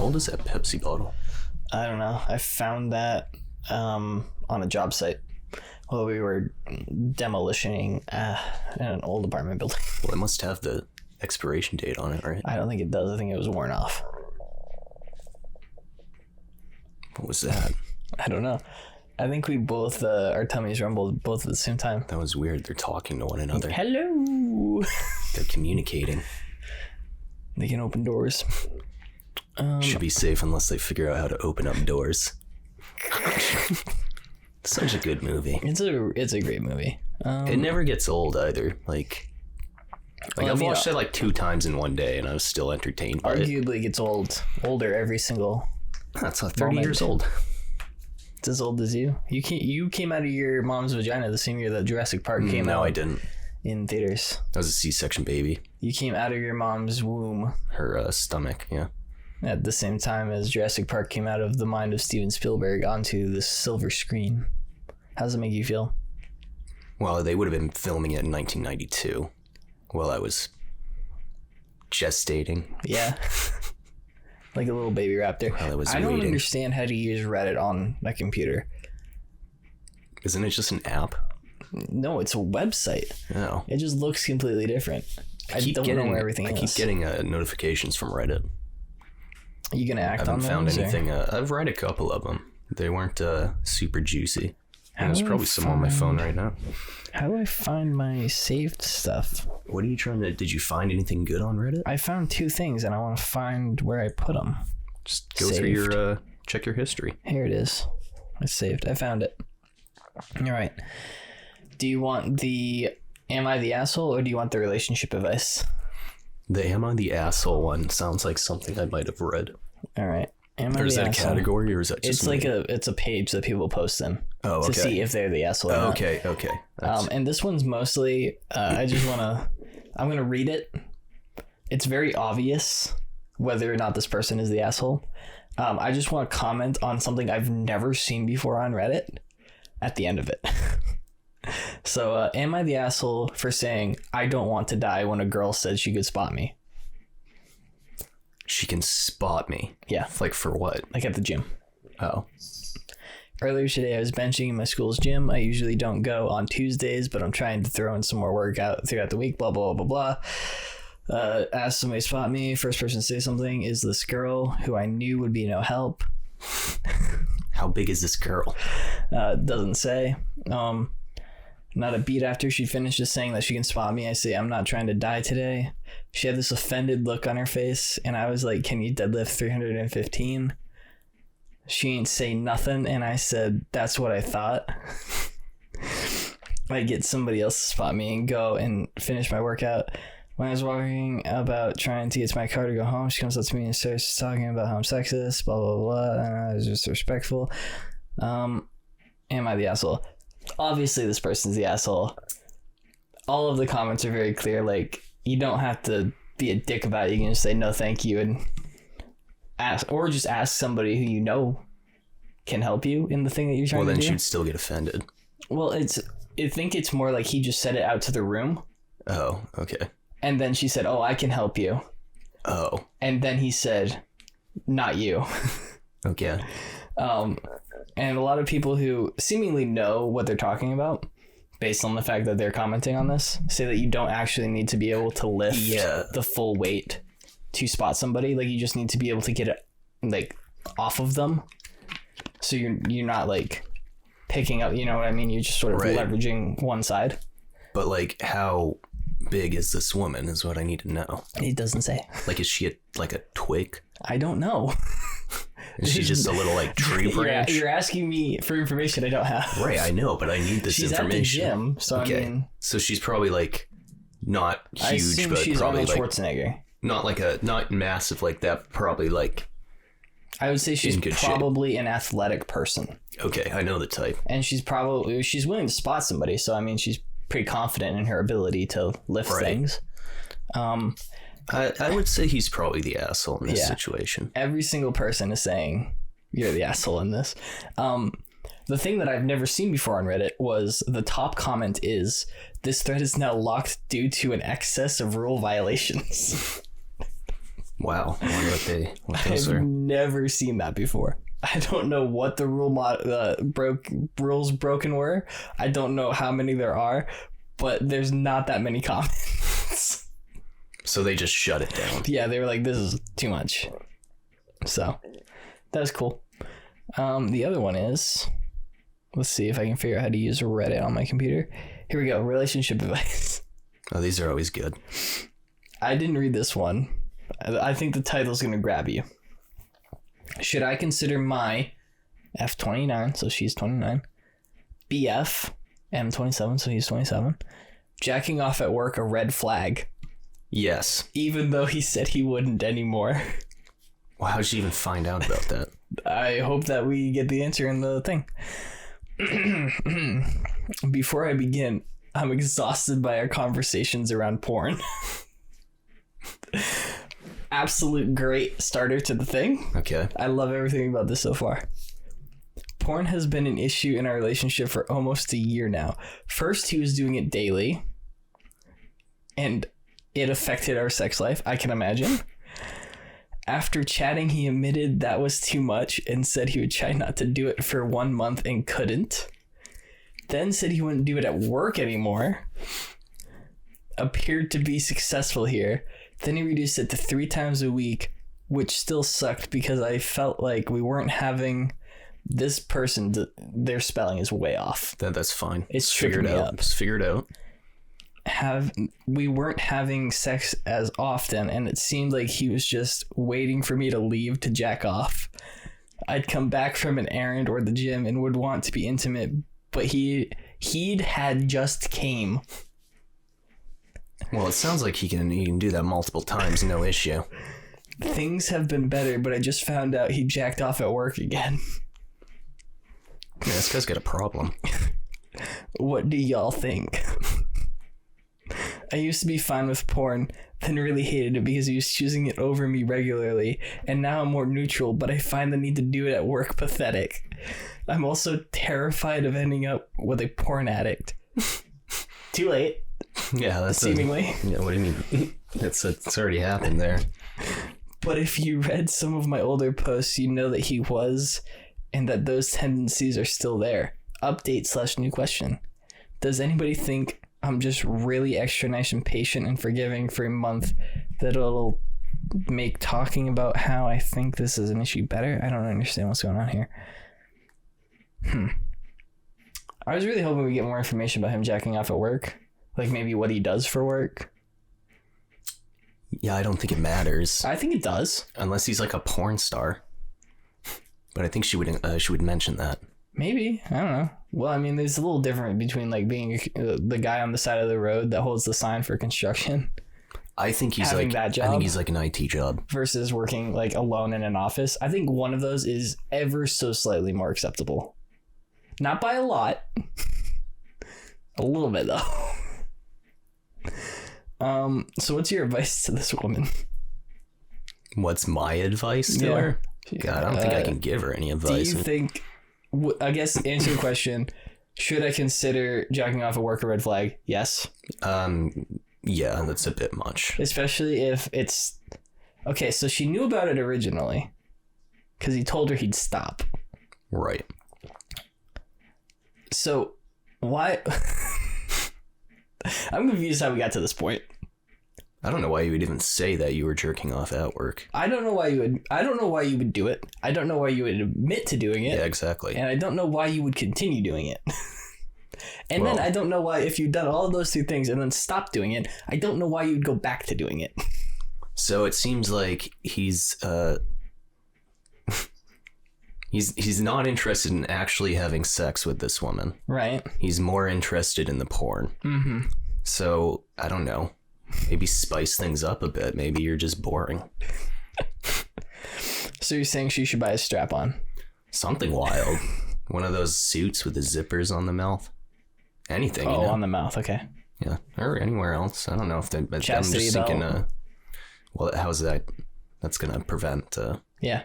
old is that Pepsi bottle? I don't know. I found that on a job site while we were demolishing an old apartment building. Well, it must have the expiration date on it, right? I don't think it does. I think it was worn off. What was that? I don't know. I think we both, our tummies rumbled both at the same time. That was weird. They're talking to one another. Hello. They're communicating. They can open doors. Should be safe unless they figure out how to open up doors. Such a good movie. It's a great movie. It never gets old either. Like I've watched it like 2 times in one day and I was still entertained by it. Arguably gets older every single. That's 30 years old. It's as old as you. You came out of your mom's vagina the same year that Jurassic Park came out. No, I didn't. In theaters. I was a C-section baby. You came out of your mom's womb. Her stomach, yeah. At the same time as Jurassic Park came out of the mind of Steven Spielberg onto the silver screen. How does it make you feel? Well, they would have been filming it in 1992 while I was gestating. Yeah. Like a little baby raptor. While I was I don't waiting. understand how to use Reddit on my computer. Isn't it just an app? No, it's a website. No. It just looks completely different. I don't know where everything is. I keep getting notifications from Reddit. Are you going to act on those? I haven't found anything. I've read a couple of them. They weren't super juicy. And there's probably some on my phone right now. How do I find my saved stuff? What are you trying to... Did you find anything good on Reddit? I found 2 things and I want to find where I put them. Just go through your... check your history. Here it is. It's saved. I found it. All right. Do you want the am I the asshole or do you want the relationship advice? The am I the asshole one sounds like something I might have read. All right. Or is that a category or is that just it's like it's a page that people post in to see if they're the asshole or not. Okay. And this one's mostly I'm going to read it. It's very obvious whether or not this person is the asshole. I just want to comment on something I've never seen before on Reddit at the end of it. So, am I the asshole for saying I don't want to die when a girl said she could spot me? She can spot me? Yeah. Like for what? Like at the gym. Oh. Earlier today, I was benching in my school's gym. I usually don't go on Tuesdays, but I'm trying to throw in some more workout throughout the week, blah, blah, blah, blah, blah. Asked somebody to spot me. First person to say something is this girl who I knew would be no help. How big is this girl? Doesn't say. Not a beat after she finishes saying that she can spot me, I say, I'm not trying to die today. She had this offended look on her face, and I was like, can you deadlift 315? She ain't say nothing, and I said, that's what I thought. I get somebody else to spot me and go and finish my workout. When I was walking about trying to get to my car to go home, she comes up to me and starts talking about how I'm sexist, blah, blah, blah, and I was just respectful. Am I the asshole? Obviously, this person's the asshole. All of the comments are very clear. Like, you don't have to be a dick about it. You can just say no, thank you, and ask, or just ask somebody who you know can help you in the thing that you're trying to do. Well, then she'd still get offended. Well, I think it's more like he just said it out to the room. Oh, okay. And then she said, "Oh, I can help you." Oh. And then he said, "Not you." Okay. And a lot of people who seemingly know what they're talking about, based on the fact that they're commenting on this, say that you don't actually need to be able to lift the full weight to spot somebody. Like, you just need to be able to get it like off of them. So you're not like picking up, you know what I mean? You're just sort of leveraging one side. But like, how big is this woman is what I need to know. It doesn't say. Like, is she like a twig? I don't know. Is she just a little like tree branch? You're asking me for information I don't have. Right, I know, but I need this information. She's at the gym, so okay. I mean, so she's probably like not huge, but she's probably Arnold like Schwarzenegger. Not massive like that. Probably like. I would say she's probably an athletic person. Okay, I know the type. And she's willing to spot somebody, so I mean, she's pretty confident in her ability to lift things. I would say he's probably the asshole in this situation. Every single person is saying you're the asshole in this. The thing that I've never seen before on Reddit was the top comment is, "This thread is now locked due to an excess of rule violations." Wow. I wonder what those I've are. never seen that before. I don't know what the rules broken were. I don't know how many there are, but there's not that many comments. So they just shut it down. Yeah, they were like, "This is too much." So that was cool. The other one is, let's see if I can figure out how to use Reddit on my computer. Here we go. Relationship advice. Oh, these are always good. I didn't read this one. I think the title's going to grab you. Should I consider my F29, so she's 29, BF, M27, so he's 27, jacking off at work a red flag? Yes. Even though he said he wouldn't anymore. Well, how'd you even find out about that? I hope that we get the answer in the thing. Before I begin, I'm exhausted by our conversations around porn. Absolute great starter to the thing. Okay. I love everything about this so far. Porn has been an issue in our relationship for almost a year now. First, he was doing it daily, and it affected our sex life, I can imagine. After chatting, he admitted that was too much and said he would try not to do it for 1 month and couldn't. Then said he wouldn't do it at work anymore. Appeared to be successful here. Then he reduced it to 3 times a week, which still sucked because I felt like we weren't having this person. Their spelling is way off. That's fine. It's tripping me up. Just figure it out. We weren't having sex as often, and it seemed like he was just waiting for me to leave to jack off. I'd come back from an errand or the gym and would want to be intimate, but he'd had just came. Well, it sounds like he can do that multiple times, no issue. Things have been better, but I just found out he jacked off at work again. Yeah, this guy's got a problem. What do y'all think? I used to be fine with porn, then really hated it because he was choosing it over me regularly, and now I'm more neutral, but I find the need to do it at work pathetic. I'm also terrified of ending up with a porn addict. Too late. Yeah, that's seemingly. Yeah, what do you mean? It's already happened there. But if you read some of my older posts, you know that he was, and that those tendencies are still there. Update/new question. Does anybody think I'm just really extra nice and patient and forgiving for a month that it'll make talking about how I think this is an issue better? I don't understand what's going on here. I was really hoping we get more information about him jacking off at work. Like maybe what he does for work. Yeah, I don't think it matters. I think it does. Unless he's like a porn star. But I think she would mention that. Maybe. I don't know. Well, I mean, there's a little different between like being the guy on the side of the road that holds the sign for construction. I think he's having like that job I think he's like an IT job versus working like alone in an office. I think one of those is ever so slightly more acceptable. Not by a lot. A little bit though. So what's your advice to this woman? What's my advice to her? God, I don't think I can give her any advice. Do you think, I guess, answer the question, should I consider jacking off at work a red flag? Yes. Yeah, that's a bit much. Especially if it's... Okay, so she knew about it originally because he told her he'd stop. Right. So, why... I'm confused how we got to this point. I don't know why you would even say that you were jerking off at work. I don't know why you would do it. I don't know why you would admit to doing it. Yeah, exactly. And I don't know why you would continue doing it. And then I don't know why, if you've done all of those 2 things and then stopped doing it, I don't know why you'd go back to doing it. So it seems like he's not interested in actually having sex with this woman. Right. He's more interested in the porn. Mm-hmm. So, I don't know. Maybe spice things up a bit. Maybe you're just boring. So you're saying she should buy a strap-on? Something wild. One of those suits with the zippers on the mouth. Anything, you know? On the mouth, okay. Yeah, or anywhere else. I don't know if they... I'm Chastity just thinking, belt. well, how's that? That's going to prevent... Yeah.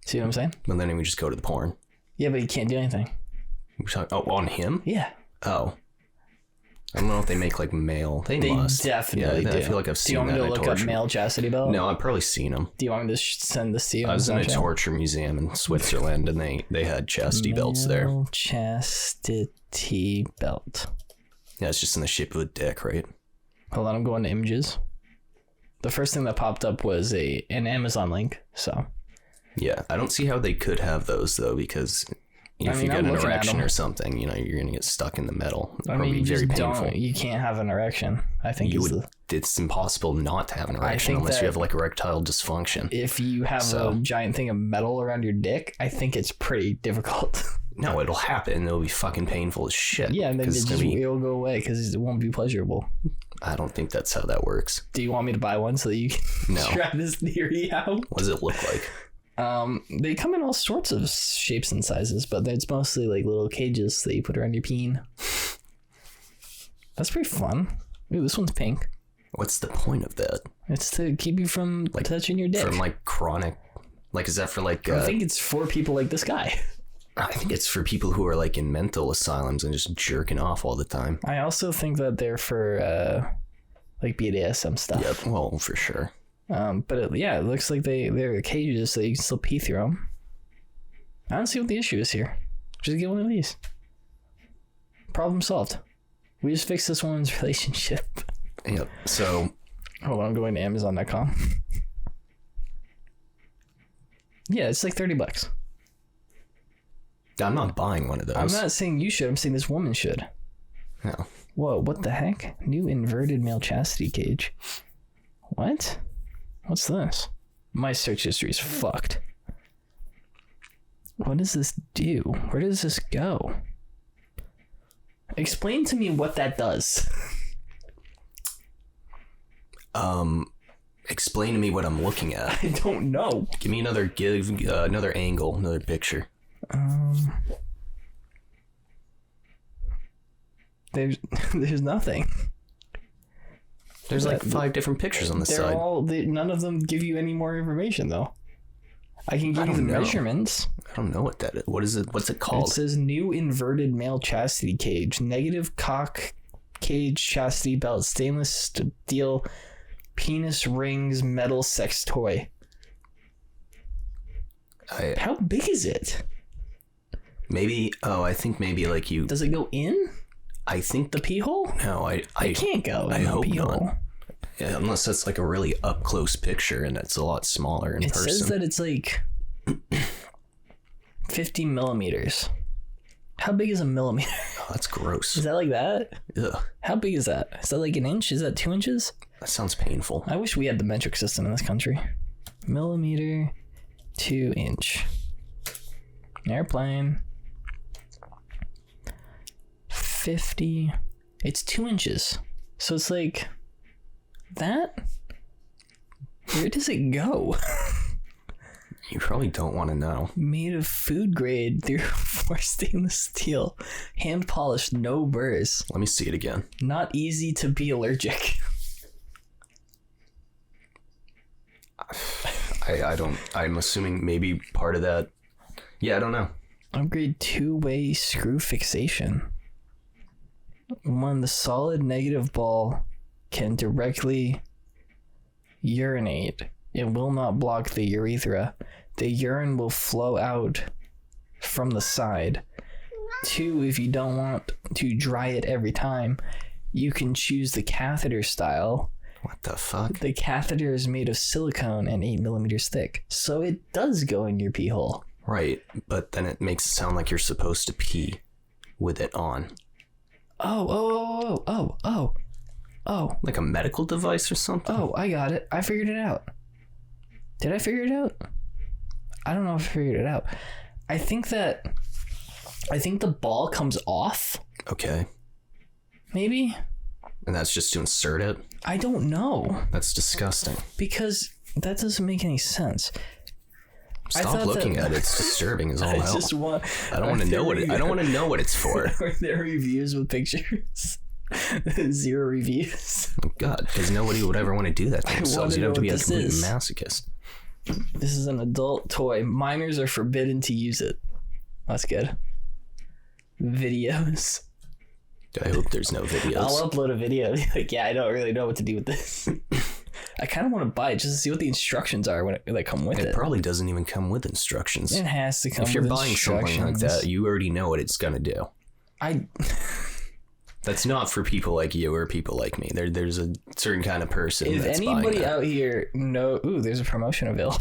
See what I'm saying? But then we just go to the porn. Yeah, but he can't do anything. On him? Yeah. Oh. I don't know if they make like male. They must. Definitely do. I feel like I've seen that. Do you want me to look up male chastity belt? No, I've probably seen them. Do you want me to send this to you? I was in a torture museum in Switzerland, and they had chastity belts there. Male chastity belt. Yeah, it's just in the shape of a dick, right? Hold on, I'm going to images. The first thing that popped up was an Amazon link. So. Yeah, I don't see how they could have those though, because if you get an erection or something, you're gonna get stuck in the metal. I mean, you just don't. You can't have an erection. I think it's impossible not to have an erection unless you have like erectile dysfunction. If you have a giant thing of metal around your dick, I think it's pretty difficult. No, it'll happen. It'll be fucking painful as shit. Yeah, and then it'll go away because it won't be pleasurable. I don't think that's how that works. Do you want me to buy one so that you can try this theory out? What does it look like? They come in all sorts of shapes and sizes, but it's mostly like little cages that you put around your peen. That's pretty fun. Ooh, this one's pink. What's the point of that? It's to keep you from touching your dick. From like chronic, like is that for like? I think it's for people like this guy. I think it's for people who are like in mental asylums and just jerking off all the time. I also think that they're for like BDSM stuff. Yep, well, for sure. But it looks like they're cages so you can still pee through them. I don't see what the issue is here. Just get one of these. Problem solved. We just fixed this woman's relationship. Yep. So, hold on, I'm going to Amazon.com. Yeah, it's like $30. I'm not buying one of those. I'm not saying you should. I'm saying this woman should. No. Whoa, what the heck? New inverted male chastity cage. What? What's this? My search history is fucked. What does this do? Where does this go? Explain to me what that does. Explain to me what I'm looking at. I don't know. Give me another angle, another picture. There's nothing. There's like 5 different pictures on the side. None of them give you any more information though. I can give you the measurements. I don't know what that is. What is it? What's it called? It says new inverted male chastity cage, negative cock cage chastity belt, stainless steel penis rings, metal sex toy. How big is it? Maybe. Oh, I think maybe like you. Does it go in? I think the pee hole. No, I can't go. I in hope the pee not. Hole. Yeah, unless that's like a really up close picture and it's a lot smaller in person. It says that it's like 50 millimeters. How big is a millimeter? Oh, that's gross. Is that like that? Ugh. How big is that? Is that like an inch? Is that 2 inches? That sounds painful. I wish we had the metric system in this country. Millimeter, 2 inch. Airplane. 50. It's 2 inches. So it's like that. Where does it go? You probably don't want to know. Made of food grade 304 stainless steel, hand polished, no burrs. Let me see it again. Not easy to be allergic. I don't. I'm assuming maybe part of that. Yeah, I don't know. Upgrade 2-way screw fixation. When the solid negative ball can directly urinate, it will not block the urethra. The urine will flow out from the side. 2, if you don't want to dry it every time, you can choose the catheter style. What the fuck? The catheter is made of silicone and 8 millimeters thick, so it does go in your pee hole. Right, but then it makes it sound like you're supposed to pee with it on. Oh. Like a medical device or something? Oh, I got it. I figured it out. Did I figure it out? I don't know if I figured it out. I think the ball comes off. Okay. Maybe? And that's just to insert it? I don't know. That's disgusting. Because that doesn't make any sense. Stop looking at it. It's disturbing as all hell. I don't want to know what I don't want to know what it's for. Are there reviews with pictures? 0 reviews. Oh God, because nobody would ever want to do that to themselves. You'd have to be a complete masochist. This is an adult toy. Minors are forbidden to use it. That's good. Videos. I hope there's no videos. I'll upload a video. Like, yeah, I don't really know what to do with this. I kind of want to buy it just to see what the instructions are when they come with it. It probably doesn't even come with instructions. It has to come with instructions. If you're buying something like that, you already know what it's going to do. That's not for people like you or people like me. There's a certain kind of person that's buying that. If anybody out here there's a promotion available.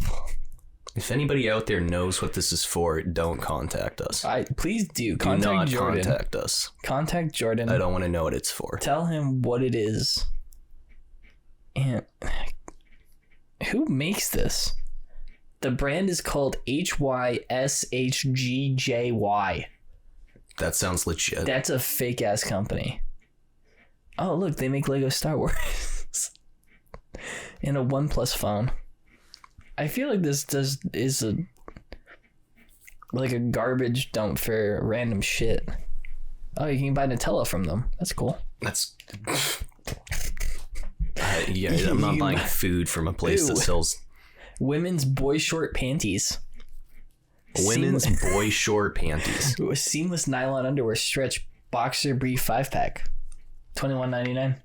If anybody out there knows what this is for, don't contact us. Please do. Contact Jordan. Contact us. Contact Jordan. I don't want to know what it's for. Tell him what it is. And who makes this? The brand is called HYSHGJY. That sounds legit. That's a fake ass company. Oh, look, they make Lego Star Wars. And a OnePlus phone. I feel like this is a garbage dump for random shit. Oh, you can buy Nutella from them. That's cool. That's I'm not buying food from a place that sells women's boy short panties. Women's boy short panties. Seamless nylon underwear stretch boxer brief 5-pack. $21.99.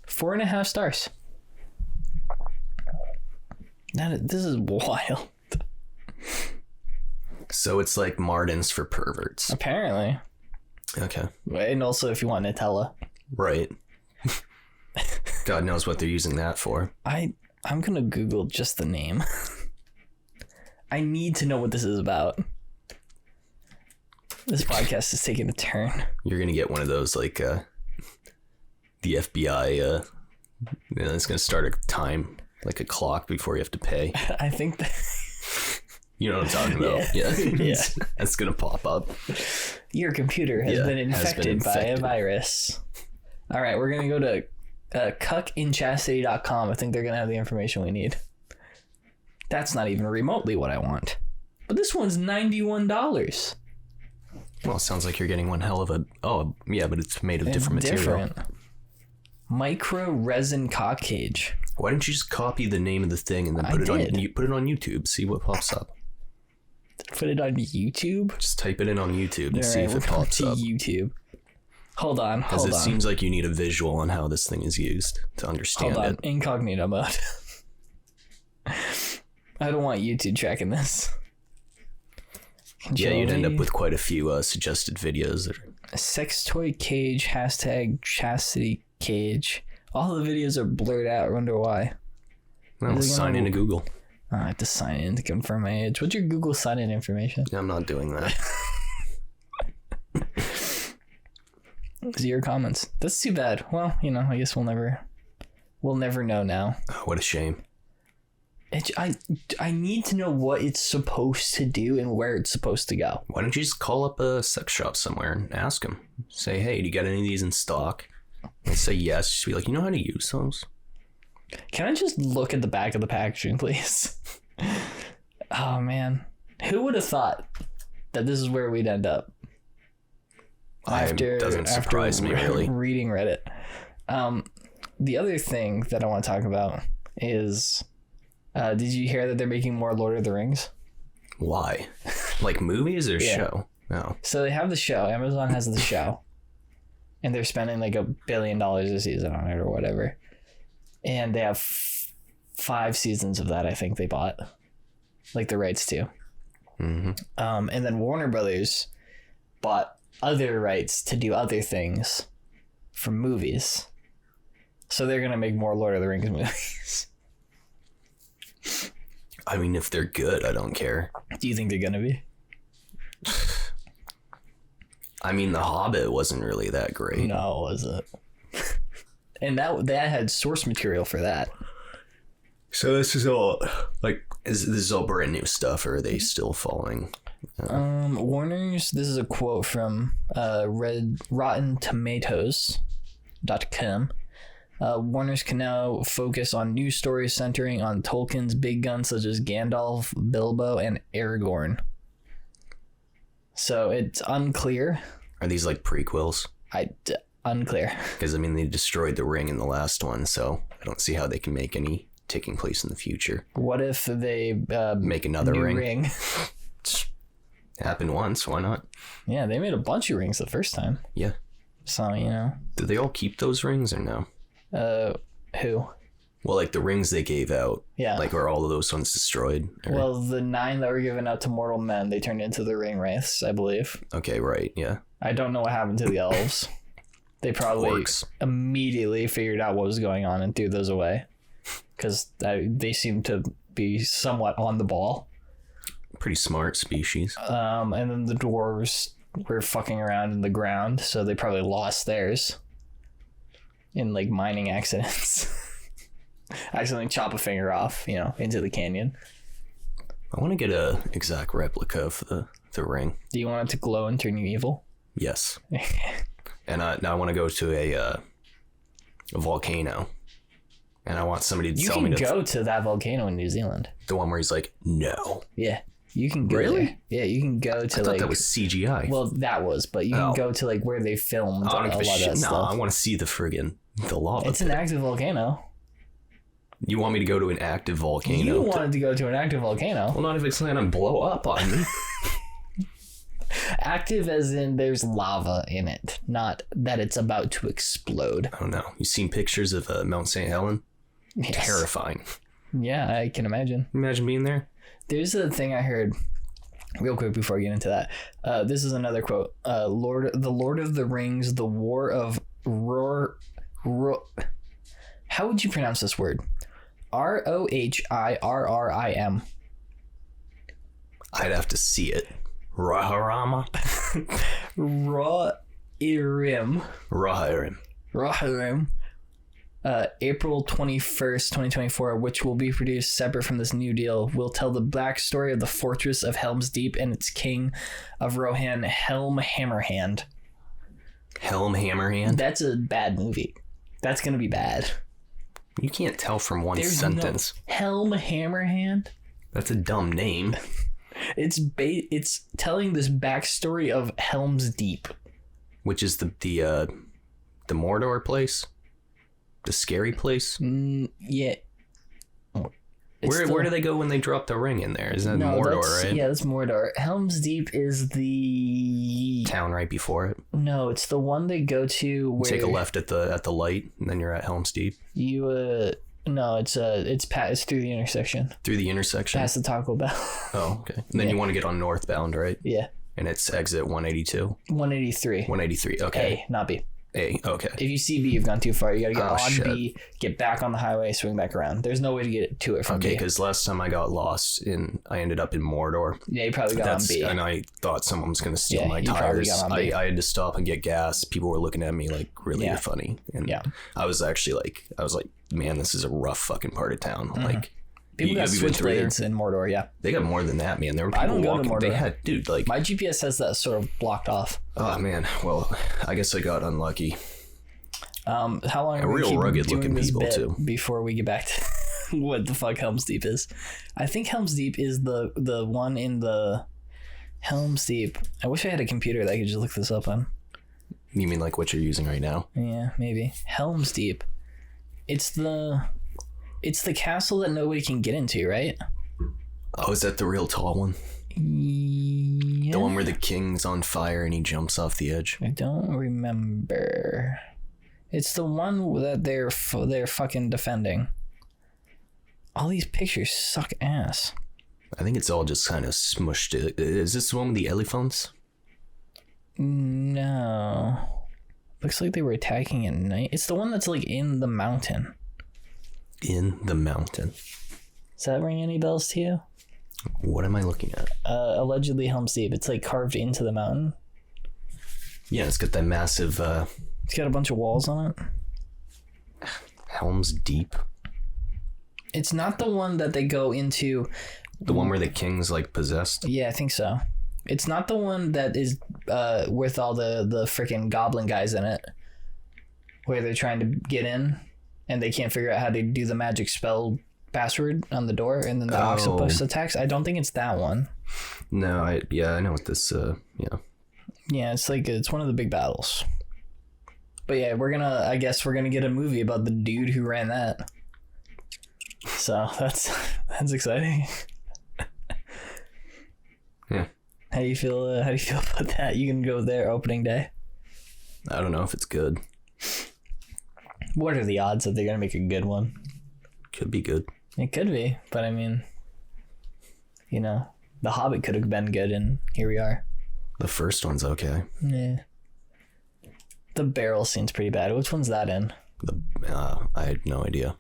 4.5 stars. This is wild. So it's like Martins for perverts. Apparently. Okay. And also if you want Nutella. Right. God knows what they're using that for. I'm going to Google just the name. I need to know what this is about. This podcast is taking a turn. You're going to get one of those, like, the FBI, it's going to start a time, like a clock before you have to pay. I think that... You know what I'm talking about? Yeah. Yeah. That's going to pop up. Your computer has been infected by a virus. All right, we're going to go to cuckinchastity.com. I think they're going to have the information we need. That's not even remotely what I want. But this one's $91. Well, it sounds like you're getting one hell of a... Oh, yeah, but it's made of different material. Micro resin cock cage. Why don't you just copy the name of the thing and then put it on YouTube? See what pops up. Put it on YouTube? Just type it in on YouTube and see if it pops up. YouTube. Hold on. Because it seems like you need a visual on how this thing is used to understand it. Incognito mode. I don't want YouTube tracking this. Yeah, you'd end up with quite a few suggested videos. That are... Sex toy cage, #chastity cage. All the videos are blurred out. I wonder why. Well, sign into Google. I have to sign in to confirm my age. What's your Google sign-in information? I'm not doing that. 0 comments. That's too bad. Well, I guess we'll never know now. Oh, what a shame. I need to know what it's supposed to do and where it's supposed to go. Why don't you just call up a sex shop somewhere and ask them? Say, hey, do you got any of these in stock? They say yes. Just be like, you know how to use those? Can I just look at the back of the packaging, please? Oh, man. Who would have thought that this is where we'd end up? Doesn't surprise me, really. Reading Reddit. The other thing that I want to talk about is... did you hear that they're making more Lord of the Rings? Why? Like movies or show? No. So they have the show. Amazon has the show. And they're spending like $1 billion a season on it or whatever. And they have 5 seasons of that, I think they bought. Like the rights to. Mm-hmm. And then Warner Brothers bought other rights to do other things for movies. So they're going to make more Lord of the Rings movies. I mean, if they're good, I don't care. Do you think they're gonna be? I mean, The Hobbit wasn't really that great. No, it wasn't. And that had source material for that. So this is all this is all brand new stuff, or are they still following? Warner's. This is a quote from RottenTomatoes.com. Warner's can now focus on new stories centering on Tolkien's big guns such as Gandalf, Bilbo, and Aragorn. So it's unclear. Are these like prequels? Unclear. Because, I mean, they destroyed the ring in the last one, so I don't see how they can make any taking place in the future. What if they make another ring? Happened once. Why not? Yeah, they made a bunch of rings the first time. Yeah. So, you know. Did they all keep those rings or no? Who? Well, like the rings they gave out. Yeah. Like, are all of those ones destroyed? Or... Well, the 9 that were given out to mortal men, they turned into the ring wraiths, I believe. Okay, right. Yeah. I don't know what happened to the elves. They probably immediately figured out what was going on and threw those away. Because they seem to be somewhat on the ball. Pretty smart species. And then the dwarves were fucking around in the ground, so they probably lost theirs in like mining accidents. Accidentally chop a finger off, you know, into the canyon. I want to get a exact replica of the ring. Do you want it to glow and turn you evil? Yes. And now I want to go to a volcano. And I want somebody to tell me to... You can go to that volcano in New Zealand. The one where he's like, no. Yeah. You can go Really? there. Yeah, you can go to I thought that was CGI. Well, that was, but you can go to like where they filmed a lot of that stuff. No, I want to see the lava. It's an active volcano. You want me to go to an active volcano? You wanted to go to an active volcano. Well, not if it's going to blow up on me. Active as in there's lava in it, not that it's about to explode. Oh no. You've seen pictures of Mount St. Helens? Yes. Terrifying. Yeah, I can imagine. Imagine being there. There's a thing I heard real quick before I get into that. This is another quote. The Lord of the Rings, the War of how would you pronounce this word? Rohirrim. I'd have to see it. Rohirrim. Rohirrim. April 21st, 2024, which will be produced separate from this new deal, will tell the backstory of the fortress of Helm's Deep and its king of Rohan, Helm Hammerhand. Helm Hammerhand? That's a bad movie. That's going to be bad. You can't tell from one sentence. No Helm Hammerhand? That's a dumb name. It's telling this backstory of Helm's Deep. Which is the Mordor place? The scary place? Yeah. Where do they go when they drop the ring in there? Isn't that Mordor, right? Yeah, that's Mordor. Helm's Deep is the town right before it. No, it's the one they go to where take a left at the light, and then you're at Helm's Deep. No, it's through the intersection. Through the intersection? Past the Taco Bell. Oh, okay. And then you want to get on northbound, right? Yeah. And it's exit 182? 183. 183, okay. A, not B. A, okay. If you see B, you've gone too far. You gotta get on B, get back on the highway, swing back around. There's no way to get to it from B. Okay, because last time I got lost, I ended up in Mordor. Yeah, you probably got on B. And I thought someone was going to steal my tires. I had to stop and get gas. People were looking at me like really funny. And I was like, man, this is a rough fucking part of town. Mm-hmm. Like, people got switchblades in Mordor, yeah. They got more than that, man. There were people walking. I don't go to Mordor. They had, dude, like... My GPS has that sort of blocked off. Oh, man. Well, I guess I got unlucky. How long are we keep rugged looking people too before we get back to what the fuck Helm's Deep is? I think Helm's Deep is the one in the Helm's Deep. I wish I had a computer that I could just look this up on. You mean like what you're using right now? Yeah, maybe. Helm's Deep. It's the castle that nobody can get into, right? Oh, is that the real tall one? Yeah. The one where the king's on fire and he jumps off the edge? I don't remember. It's the one that they're fucking defending. All these pictures suck ass. I think it's all just kind of smushed. Is this the one with the elephants? No. Looks like they were attacking at night. It's the one that's like in the mountain. In the mountain. Does that ring any bells to you? What am I looking at? Allegedly Helm's Deep. It's like carved into the mountain. Yeah, it's got that massive... It's got a bunch of walls on it. Helm's Deep? It's not the one that they go into... The one where the king's like possessed? Yeah, I think so. It's not the one that is with all the freaking goblin guys in it. Where they're trying to get in and they can't figure out how to do the magic spell password on the door and then the octopus attacks. I don't think it's that one. No, I know what this, Yeah, it's one of the big battles. But yeah, I guess we're gonna get a movie about the dude who ran that. So that's exciting. Yeah. How do you feel? How do you feel about that? You can go there opening day. I don't know if it's good. What are the odds that they're gonna make a good one? Could be good. It could be, but I mean, you know, The Hobbit could have been good, and here we are. The first one's okay. Yeah. The barrel scene's pretty bad. Which one's that in? I had no idea.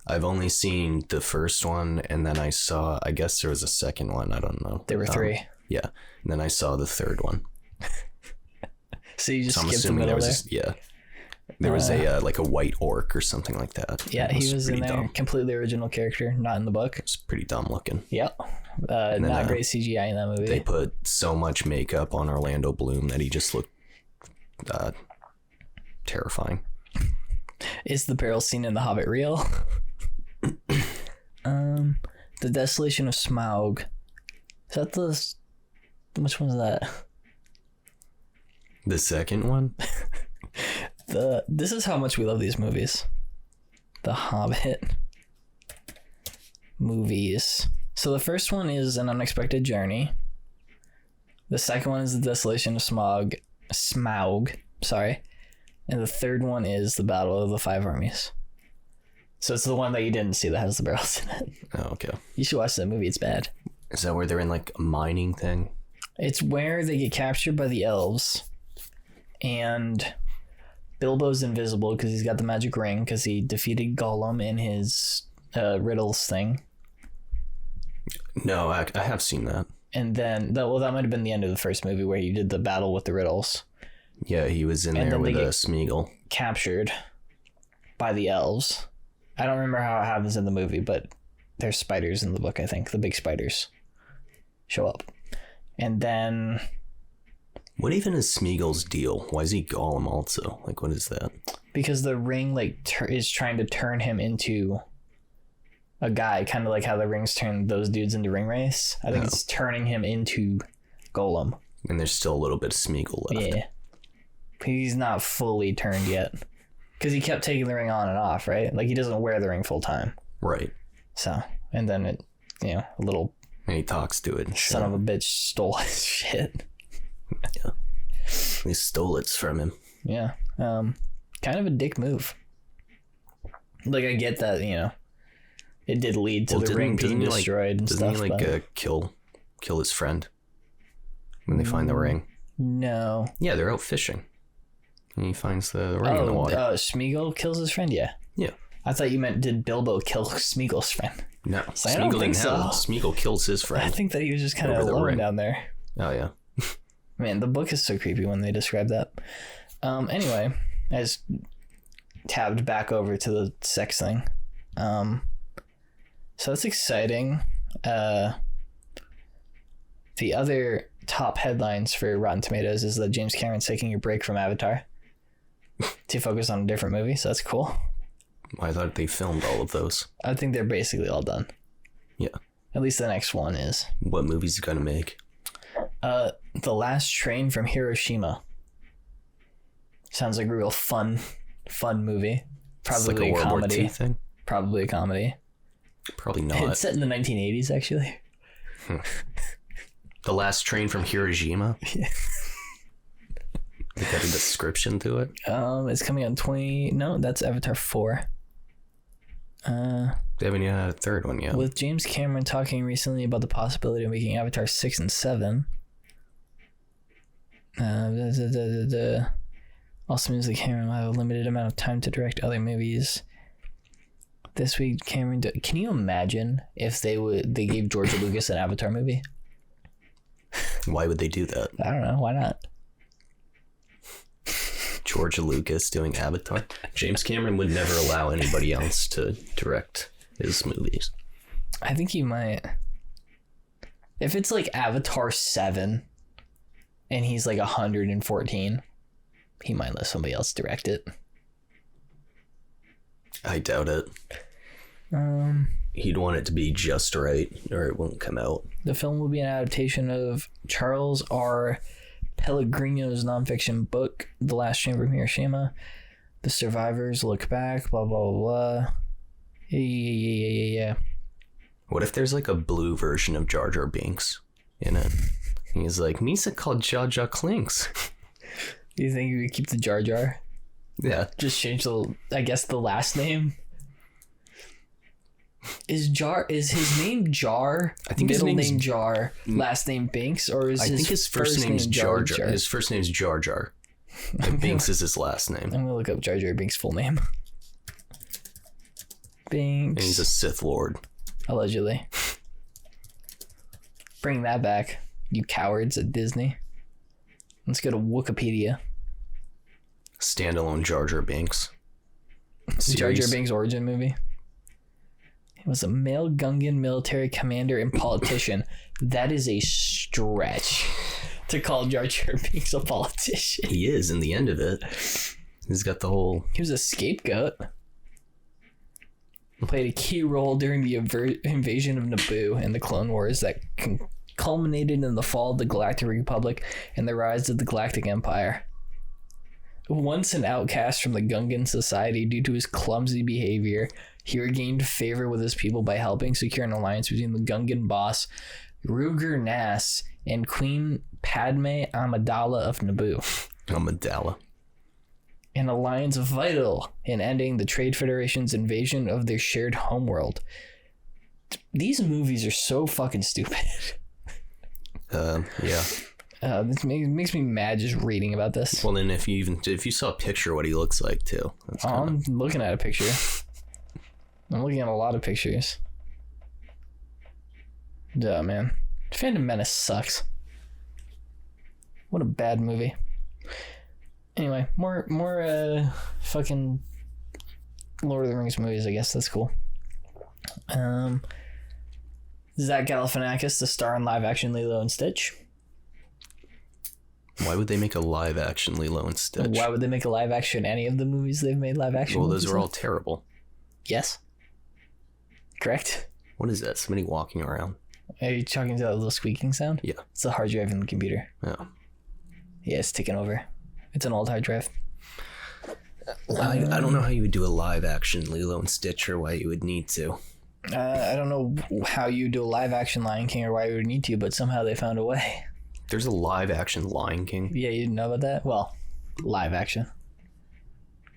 I've only seen the first one, and then I guess there was a second one. I don't know. There were 3. Yeah. And then I saw the third one. So you just skipped the middle there? There was a like a white orc or something like that. Yeah, he was in there. Dumb. Completely original character, not in the book. It's pretty dumb looking. Yep. Not great CGI in that movie. They put so much makeup on Orlando Bloom that he just looked terrifying. Is the barrel scene in The Hobbit real? The Desolation of Smaug. Is that which one's that? The second one? This is how much we love these movies. The Hobbit movies. So the first one is An Unexpected Journey. The second one is The Desolation of Smaug, sorry. And the third one is The Battle of the Five Armies. So it's the one that you didn't see that has the barrels in it. Oh, okay. You should watch that movie. It's bad. Is that where they're in like a mining thing? It's where they get captured by the elves. And Bilbo's invisible because he's got the magic ring because he defeated Gollum in his riddles thing. No, I have seen that. And then, that might have been the end of the first movie where he did the battle with the riddles. Yeah, he was in there with a Smeagol. Captured by the elves. I don't remember how it happens in the movie, but there's spiders in the book, I think. The big spiders show up. And then... What even is Smeagol's deal? Why is he Gollum also? Like, what is that? Because the ring, is trying to turn him into a guy, kind of like how the rings turned those dudes into Ringwraiths. I think it's turning him into Gollum. And there's still a little bit of Smeagol left. Yeah. He's not fully turned yet. Because he kept taking the ring on and off, right? Like, he doesn't wear the ring full time. Right. So, and then it, a little... And he talks to it. Son of a bitch stole his shit. Yeah. They stole it from him. Yeah. Kind of a dick move. Like, I get that, it did lead to the ring being destroyed and stuff. Doesn't he, kill his friend when they find the ring? No. Yeah, they're out fishing. And he finds the ring in the water. Smeagol kills his friend, yeah. Yeah. I thought you meant, did Bilbo kill Smeagol's friend? No. Smeagol didn't have Smeagol kills his friend. I think that he was just kind of alone down there. Oh, yeah. Man, the book is so creepy when they describe that. Anyway, I just tabbed back over to the sex thing. So that's exciting. The other top headlines for Rotten Tomatoes is that James Cameron's taking a break from Avatar to focus on a different movie, so that's cool. I thought they filmed all of those. I think they're basically all done. Yeah. At least the next one is. What movie's he gonna make? The Last Train from Hiroshima. Sounds like a real fun movie. Probably like a comedy. World War II thing? Probably a comedy. Probably not. It's set in the 1980s, actually. The Last Train from Hiroshima? Yeah. They got a description to it? It's coming out No, that's Avatar 4. They haven't had a third one yet. With James Cameron talking recently about the possibility of making Avatar 6 and 7. Also means that Cameron will have a limited amount of time to direct other movies. This week, Cameron... Can you imagine if they gave George Lucas an Avatar movie? Why would they do that? I don't know. Why not? George Lucas doing Avatar? James Cameron would never allow anybody else to direct his movies. I think he might. If it's like Avatar 7 and he's like 114, he might let somebody else direct it. I doubt it. He'd want it to be just right or it won't come out. The film will be an adaptation of Charles R. Pellegrino's nonfiction book, The Last Train from Hiroshima. The survivors look back, blah, blah, blah, blah. Yeah. What if there's like a blue version of Jar Jar Binks in it? He's like, Misa called Jar Jar Clinks. You think we keep the Jar Jar? Yeah. Just change the last name. Is his name Jar? I think his middle name Jar, last name Binks, or is his first name's Jar Jar. His first name's Jar Jar. And Binks is his last name. I'm gonna look up Jar Jar Binks' full name. Binks. And he's a Sith Lord. Allegedly. Bring that back, you cowards at Disney. Let's go to Wikipedia. Standalone Jar Jar Binks. Jar Jar Binks origin movie. He was a male Gungan military commander and politician. That is a stretch to call Jar Jar Binks a politician. He is, in the end of it. He's got the whole... He was a scapegoat. Played a key role during the invasion of Naboo and the Clone Wars that culminated in the fall of the Galactic Republic and the rise of the Galactic Empire. Once an outcast from the Gungan society due to his clumsy behavior, he regained favor with his people by helping secure an alliance between the Gungan boss Ruger Nass and Queen Padme Amidala of Naboo. Amidala. An alliance vital in ending the Trade Federation's invasion of their shared homeworld. These movies are so fucking stupid. Yeah. This makes me mad just reading about this. Well, then if you saw a picture of what he looks like too. I'm looking at a picture. I'm looking at a lot of pictures. Duh, man. Phantom Menace sucks. What a bad movie. Anyway, more fucking Lord of the Rings movies, I guess. That's cool. Zach Galifianakis to star in live-action Lilo and Stitch. Why would they make a live-action Lilo and Stitch? Why would they make a live-action any of the movies they've made live-action? Well, those are all terrible. Yes. Correct. What is that? Somebody walking around? Are you talking to that little squeaking sound? Yeah. It's the hard drive in the computer. Yeah. Yeah, it's taking over. It's an old hard drive. I don't know how you would do a live-action Lilo and Stitch or why you would need to. I don't know how you do a live-action Lion King or why you would need to, but somehow they found a way. There's a live-action Lion King? Yeah, you didn't know about that? Well, live-action.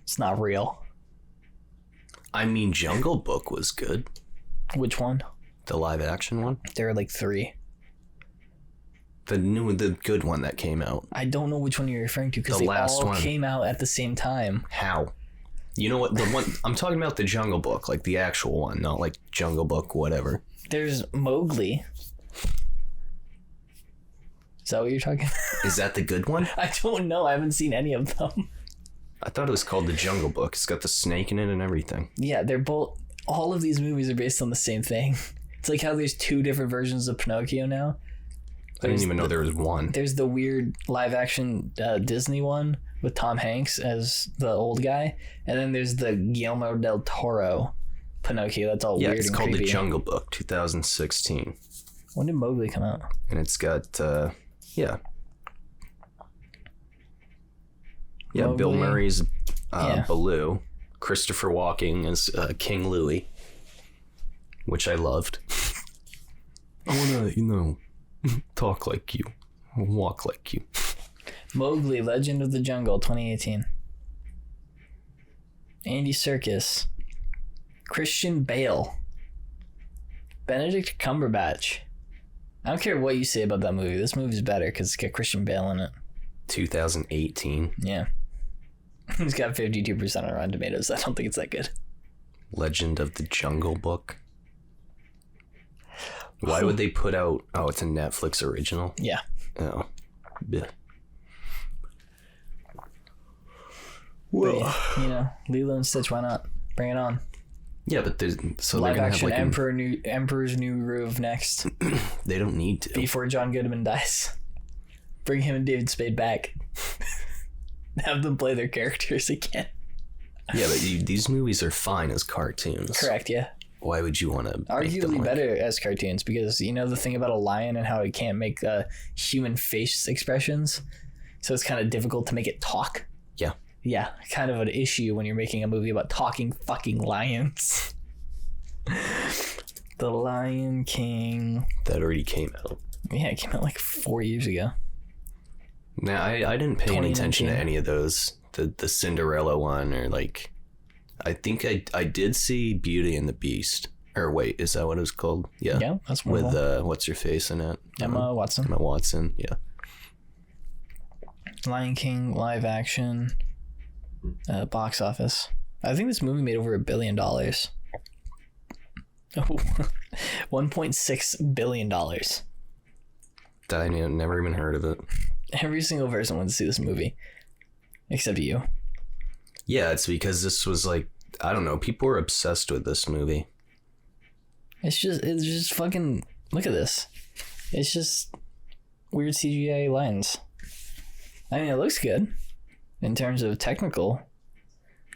It's not real. I mean, Jungle Book was good. Which one? The live-action one? There are like 3. The good one that came out. I don't know which one you're referring to because they all came out at the same time. How? You know what? The one I'm talking about, the Jungle Book, like the actual one, not like Jungle Book, whatever. There's Mowgli. Is that what you're talking about? Is that the good one? I don't know. I haven't seen any of them. I thought it was called the Jungle Book. It's got the snake in it and everything. Yeah, they're both. All of these movies are based on the same thing. It's like how there's 2 different versions of Pinocchio now. I didn't even know there was one. There's the weird live-action Disney one with Tom Hanks as the old guy, and then there's the Guillermo del Toro Pinocchio. That's all weird and creepy. Yeah, it's called The Jungle Book, 2016. When did Mowgli come out? And it's got, yeah, Bill Murray's Baloo, Christopher Walken as King Louie, which I loved. I want to, talk like you, walk like you. Mowgli, Legend of the Jungle, 2018. Andy Serkis, Christian Bale, Benedict Cumberbatch. I don't care what you say about that movie. This movie's better because it's got Christian Bale in it. 2018. Yeah. It's got 52% on Rotten Tomatoes. I don't think it's that good. Legend of the Jungle Book. Why would they put out... Oh, it's a Netflix original? Yeah. Oh. Yeah. Well, yeah, Lilo and Stitch, why not? Bring it on. Yeah, but there's... So live action have like Emperor's New Groove next. They don't need to. Before John Goodman dies. Bring him and David Spade back. Have them play their characters again. Yeah, but these movies are fine as cartoons. Correct, yeah. Why would you want to arguably better as cartoons? Because you know the thing about a lion and how it can't make human face expressions, so it's kind of difficult to make it talk. Yeah, kind of an issue when you're making a movie about talking fucking lions. The Lion King. That already came out. Yeah, it came out like 4 years ago. Nah, I didn't pay any attention to any of those. The Cinderella one, or like, I think I did see Beauty and the Beast. Or wait, is that what it was called? Yeah. Yeah, that's one with what's her face in it? Emma Watson. Emma Watson, yeah. Lion King live action, box office. I think this movie made over $1 billion. Oh, $1.6 billion. I never even heard of it. Every single person went to see this movie, except you. Yeah, it's because this was like, I don't know, people were obsessed with this movie. It's just fucking, look at this. It's just weird CGI lines. I mean, it looks good in terms of technical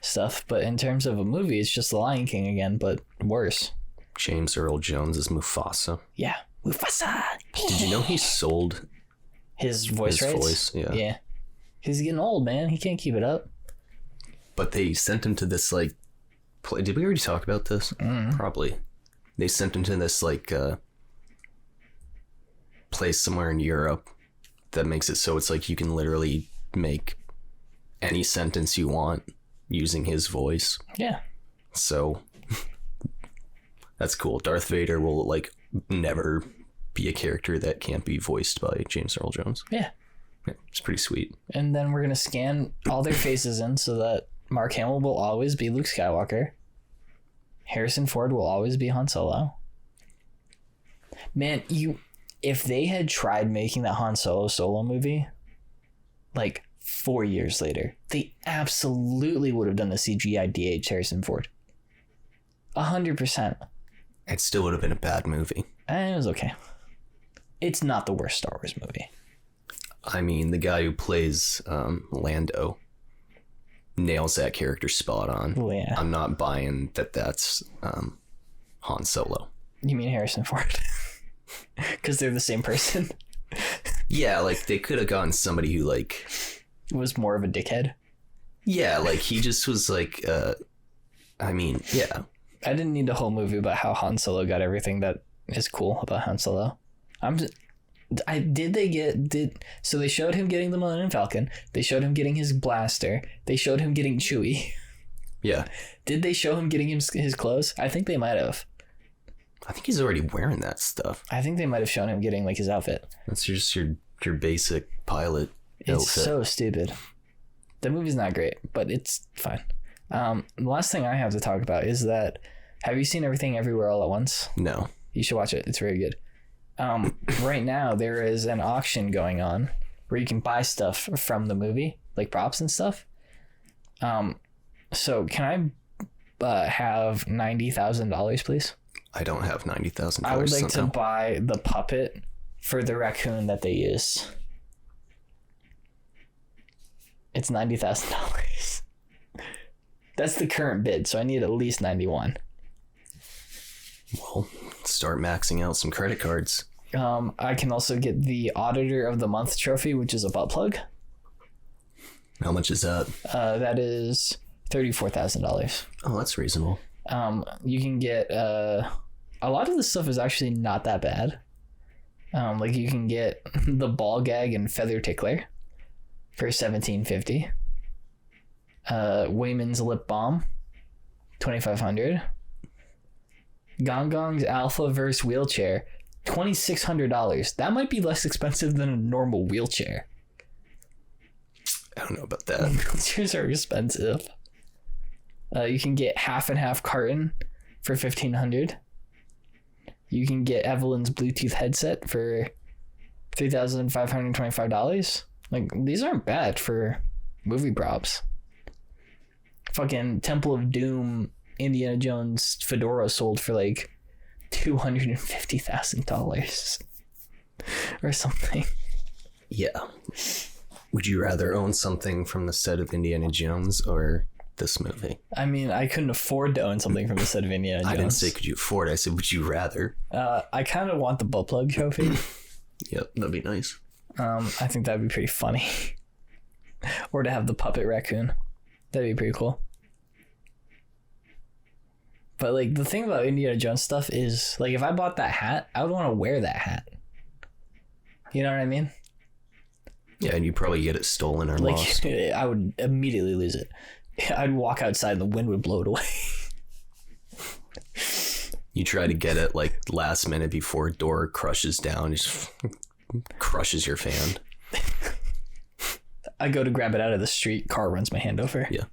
stuff, but in terms of a movie, it's just The Lion King again, but worse. James Earl Jones is Mufasa. Yeah, Mufasa. Did you know he sold his voice rights? Yeah. Yeah. He's getting old, man. He can't keep it up. But they sent him to this, like, did we already talk about this? Probably. They sent him to this, like, place somewhere in Europe that makes it so it's like you can literally make any sentence you want using his voice. Yeah. So that's cool. Darth Vader will, like, never be a character that can't be voiced by James Earl Jones. Yeah. It's pretty sweet. And then we're going to scan all their faces in so that Mark Hamill will always be Luke Skywalker. Harrison Ford will always be Han Solo. Man, if they had tried making that Han Solo movie, like 4 years later, they absolutely would have done the CGI DH Harrison Ford. 100%. It still would have been a bad movie. It was okay. It's not the worst Star Wars movie. I mean, the guy who plays Lando nails that character spot on. Well, yeah. I'm not buying that's Han Solo. You mean Harrison Ford? Because they're the same person. Yeah, like they could have gotten somebody who like was more of a dickhead. Yeah, like he just was like I mean, yeah. I didn't need a whole movie about how Han Solo got everything that is cool about Han Solo. So they showed him getting the Millennium Falcon. They showed him getting his blaster. They showed him getting Chewie. Yeah. Did they show him getting his clothes? I think they might have. I think he's already wearing that stuff. I think they might have shown him getting like his outfit. That's just your basic pilot outfit. It's so stupid. The movie's not great, but it's fine. The last thing I have to talk about is that, have you seen Everything Everywhere All at Once? No. You should watch it. It's very good. Right now there is an auction going on where you can buy stuff from the movie, like props and stuff. So can I have $90,000, please? I don't have $90,000. I would like to buy the puppet for the raccoon that they use. It's $90,000. That's the current bid, so I need at least 91. Well, start maxing out some credit cards. I can also get the Auditor of the Month trophy, which is a butt plug. How much is that? That is $34,000. Oh, that's reasonable. You can get a lot of this stuff is actually not that bad. Like you can get the ball gag and feather tickler for $1,750. Wayman's lip balm, $2,500. Gong Gong's Alphaverse wheelchair, $2,600. That might be less expensive than a normal wheelchair. I don't know about that. Wheelchairs are expensive. You can get half and half carton for $1,500. You can get Evelyn's Bluetooth headset for $3,525. Like, these aren't bad for movie props. Fucking Temple of Doom Indiana Jones fedora sold for like $250,000 or something. Yeah. Would you rather own something from the set of Indiana Jones or this movie? I mean, I couldn't afford to own something from the set of Indiana Jones. I didn't say could you afford it. I said, would you rather? I kind of want the butt plug trophy. Yep, that'd be nice. I think that'd be pretty funny. Or to have the puppet raccoon. That'd be pretty cool. But like the thing about Indiana Jones stuff is like if I bought that hat, I would want to wear that hat. You know what I mean? Yeah, and you probably get it stolen or lost. I would immediately lose it. I'd walk outside and the wind would blow it away. You try to get it like last minute before a door crushes down, just crushes your fan. I go to grab it out of the street, car runs my hand over. Yeah.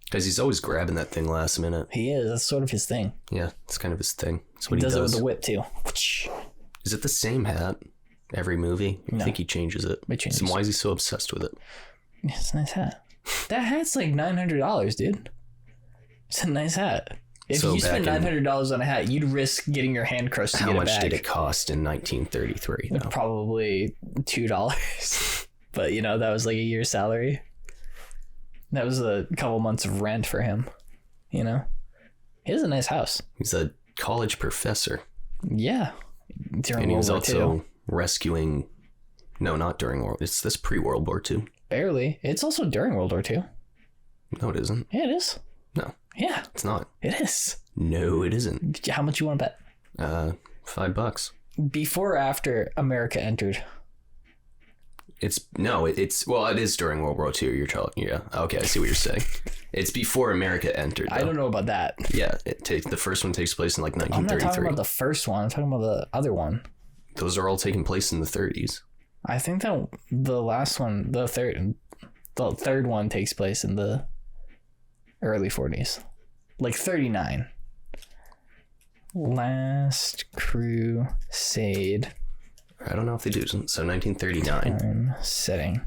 Because he's always grabbing that thing last minute. He is. That's sort of his thing. Yeah, it's kind of his thing. That's what he does. does. It with the whip too. Is it the same hat every movie? I think he changes it. So why is he so obsessed with it? It's a nice hat. That hat's like $900, dude. It's a nice hat. If you spend $900 on a hat, you'd risk getting your hand crushed to get it back. How much did it cost in 1933? Though? Probably $2. But, you know, that was like a year's salary. That was a couple months of rent for him, you know? He has a nice house. He's a college professor. Yeah. And he was also rescuing... No, not during World War... It's this pre-World War II. Barely. It's also during World War II. No, it isn't. Yeah, it is. No. Yeah. It's not. It is. No, it isn't. How much you want to bet? $5. Before or after America entered? It is during World War II. You're telling, yeah. Okay, I see what you're saying. It's before America entered. Though. I don't know about that. Yeah, the first one takes place in like 1933. I'm not talking about the first one. I'm talking about the other one. Those are all taking place in the 30s. I think that the last one, the third one takes place in the early 40s, like 39. Last Crusade. I don't know if they do. So 1939. Time setting.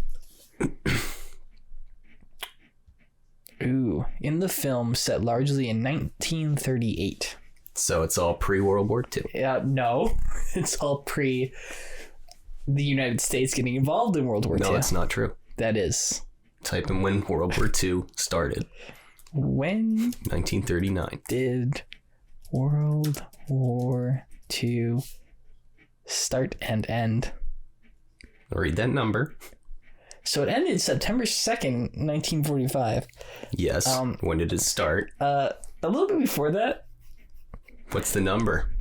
Ooh, in the film set largely in 1938. So it's all pre-World War II. Yeah, no, it's all pre the United States getting involved in World War II. No, it's not true. That is. Type in when World War II started. When 1939. Did World War II start and end? I'll read that number. So it ended September 2nd, 1945. Yes. When did it start? A little bit before that. What's the number?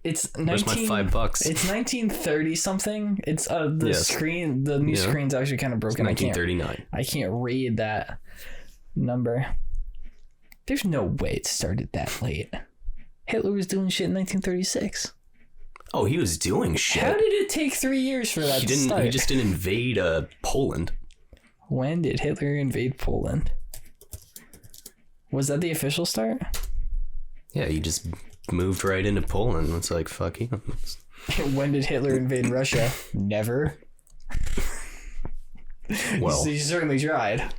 It's Where's my $5? It's 1930 something. It's the screen. The new screen's actually kind of broken. 1939. I can't read that number. There's no way it started that late. Hitler was doing shit in 1936. Oh, he was doing shit. How did it take 3 years for that to start? He just didn't invade Poland. When did Hitler invade Poland? Was that the official start? Yeah, he just moved right into Poland. It's like, fuck you. When did Hitler invade Russia? Never. Well, he certainly tried.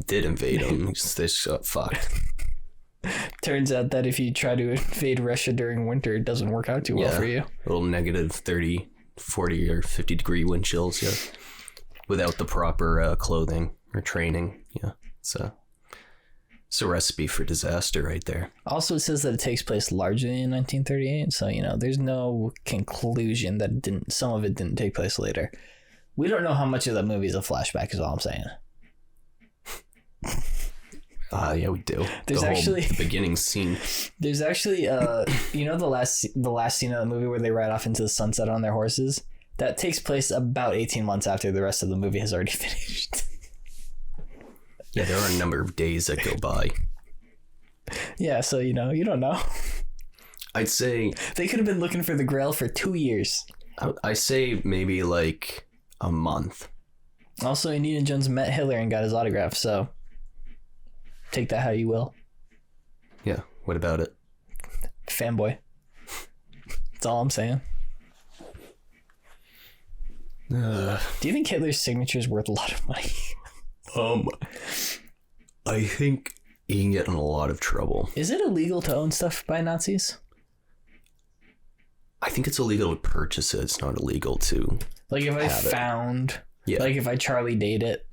Did invade them. They got fucked. Turns out that if you try to invade Russia during winter, it doesn't work out too well for you. A little negative 30, 40, or 50 degree wind chills, yeah. Without the proper clothing or training, yeah. It's a recipe for disaster right there. Also, it says that it takes place largely in 1938, so, you know, there's no conclusion that some of it didn't take place later. We don't know how much of that movie is a flashback, is all I'm saying. Yeah, we do. There's the beginning scene. There's actually, you know, the last scene of the movie where they ride off into the sunset on their horses? That takes place about 18 months after the rest of the movie has already finished. Yeah, there are a number of days that go by. Yeah, so, you know, you don't know. I'd say... They could have been looking for the Grail for 2 years. I say maybe like a month. Also, Indiana Jones met Hitler and got his autograph, so... Take that how you will. Yeah, what about it? Fanboy. That's all I'm saying. Do you think Hitler's signature is worth a lot of money? I think he can get in a lot of trouble. Is it illegal to own stuff by Nazis? I think it's illegal to purchase it. It's not illegal to like if I found like if I Charlie Day'd it.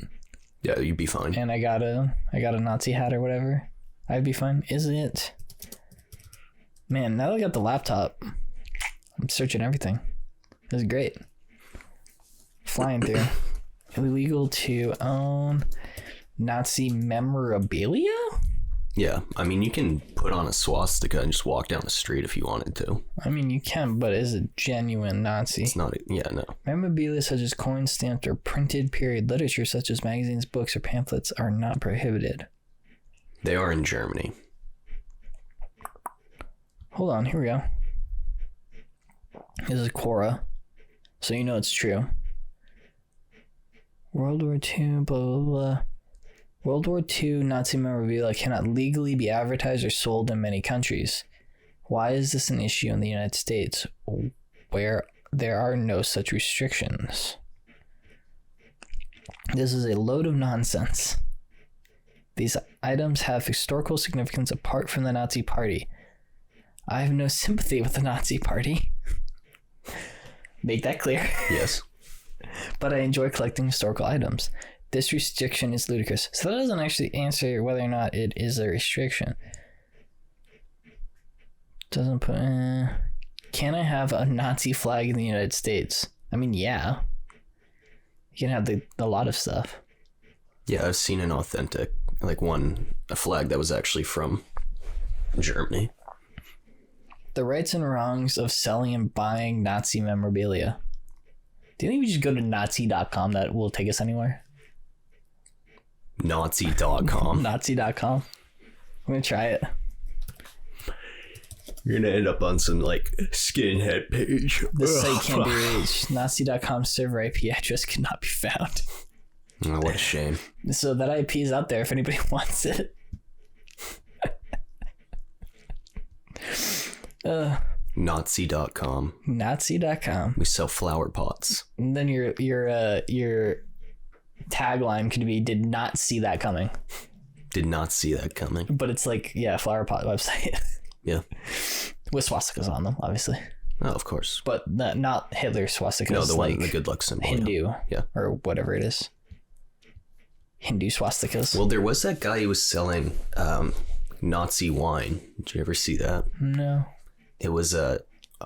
Yeah, you'd be fine. And I got a Nazi hat or whatever. I'd be fine. Is it? Man, now that I got the laptop, I'm searching everything. This is great. Flying through. Illegal to own Nazi memorabilia? Yeah, I mean, you can put on a swastika and just walk down the street if you wanted to. I mean, you can, but is it genuine Nazi? It's not, yeah, no. Memorabilia such as coin stamped or printed period literature such as magazines, books, or pamphlets are not prohibited. They are in Germany. Hold on, here we go. This is Quora, so you know it's true. World War II, blah, blah, blah. World War II Nazi memorabilia cannot legally be advertised or sold in many countries. Why is this an issue in the United States, where there are no such restrictions? This is a load of nonsense. These items have historical significance apart from the Nazi Party. I have no sympathy with the Nazi Party. Make that clear. Yes. But I enjoy collecting historical items. This restriction is ludicrous. So that doesn't actually answer whether or not it is a restriction. Doesn't put... Can I have a Nazi flag in the United States? I mean, yeah. You can have a lot of stuff. Yeah, I've seen an authentic, like a flag that was actually from Germany. The rights and wrongs of selling and buying Nazi memorabilia. Do you think we just go to Nazi.com? That will take us anywhere? Nazi.com. Nazi.com. I'm going to try it. You're going to end up on some, like, skinhead page. The site can't be reached. Nazi.com server IP address cannot be found. Oh, what a shame. So that IP is out there if anybody wants it. Nazi.com. Nazi.com. We sell flower pots. And then your tagline could be "Did not see that coming." Did not see that coming. But it's like, yeah, flower pot website. Yeah. With swastikas on them, obviously. Oh, of course. But not Hitler swastikas. No, the one, like the good luck symbol. Hindu. Yeah. Or whatever it is. Hindu swastikas. Well, there was that guy who was selling Nazi wine. Did you ever see that? No. It was a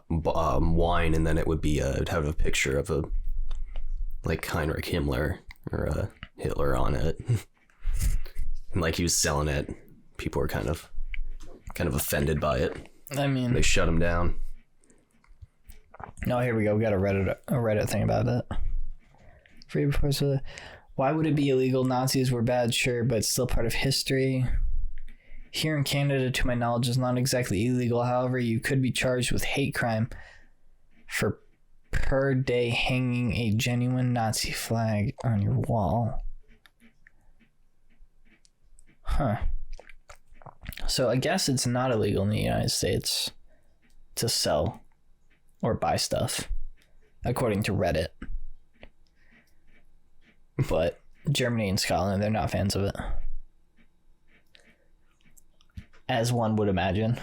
wine, and then it would be it'd have a picture of a like Heinrich Himmler or Hitler on it, and like he was selling it. People were kind of offended by it. I mean, they shut him down. No, here we go. We got a Reddit thing about it. Free reports. Why would it be illegal? Nazis were bad, sure, but still part of history. Here in Canada, to my knowledge, is not exactly illegal. However, you could be charged with hate crime for per day hanging a genuine Nazi flag on your wall. Huh. So I guess it's not illegal in the United States to sell or buy stuff, according to Reddit. But Germany and Scotland, they're not fans of it. As one would imagine.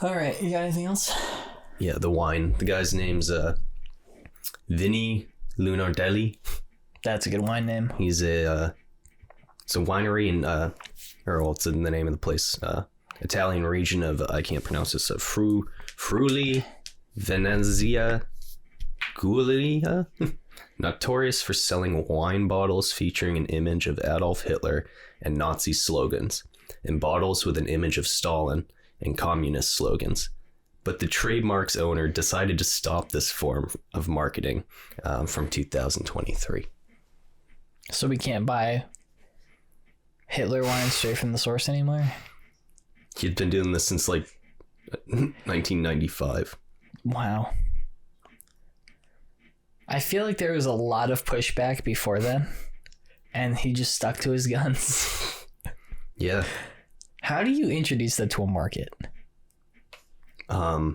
All right, you got anything else? Yeah, the wine. The guy's name's Vinny Lunardelli. That's a good wine name. He's it's a winery in it's in the name of the place. Italian region of I can't pronounce this. Friuli Venezia Giulia. Notorious for selling wine bottles featuring an image of Adolf Hitler and Nazi slogans, and bottles with an image of Stalin and communist slogans. But the trademark's owner decided to stop this form of marketing from 2023. So we can't buy Hitler wine straight from the source anymore? He'd been doing this since like 1995. Wow. I feel like there was a lot of pushback before then, and he just stuck to his guns. Yeah. How do you introduce that to a market? Oh,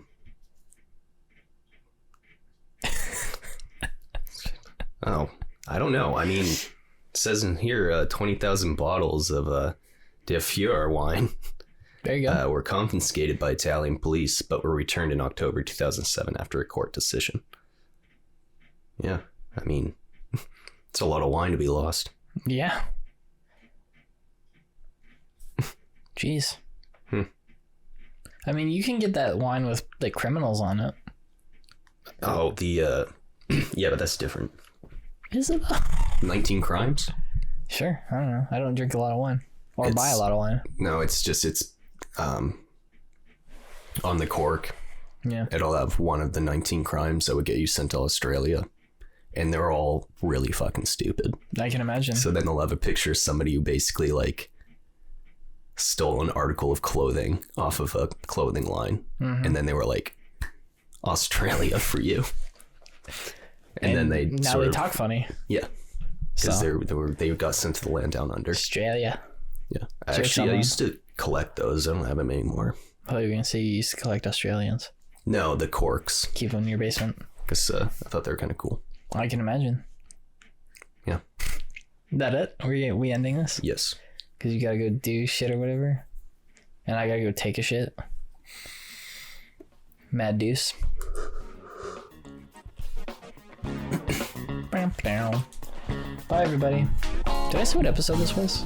I don't know. I mean, it says in here 20,000 bottles of De Fior wine There you go. were confiscated by Italian police, but were returned in October 2007 after a court decision. Yeah, I mean, it's a lot of wine to be lost. Yeah. Jeez. I mean, you can get that wine with like criminals on it. Oh, the yeah, but that's different. Is it? 19 Crimes? Sure. I don't know. I don't drink a lot of wine or buy a lot of wine. No, it's on the cork. Yeah. It'll have one of the 19 crimes that would get you sent to Australia. And they're all really fucking stupid. I can imagine. So then they'll have a picture of somebody who basically like stole an article of clothing off of a clothing line. Mm-hmm. And then they were like, Australia for you. And then they talk funny. Yeah. Because they got sent to the land down under. Australia. Yeah. Actually, I used to collect those. I don't have them anymore. I thought you were going to say you used to collect Australians. No, the corks. Keep them in your basement. Because I thought they were kind of cool. I can imagine. Yeah. That it? Are we ending this? Yes. Because you got to go do shit or whatever. And I got to go take a shit. Mad deuce. Bye, everybody. Did I say what episode this was?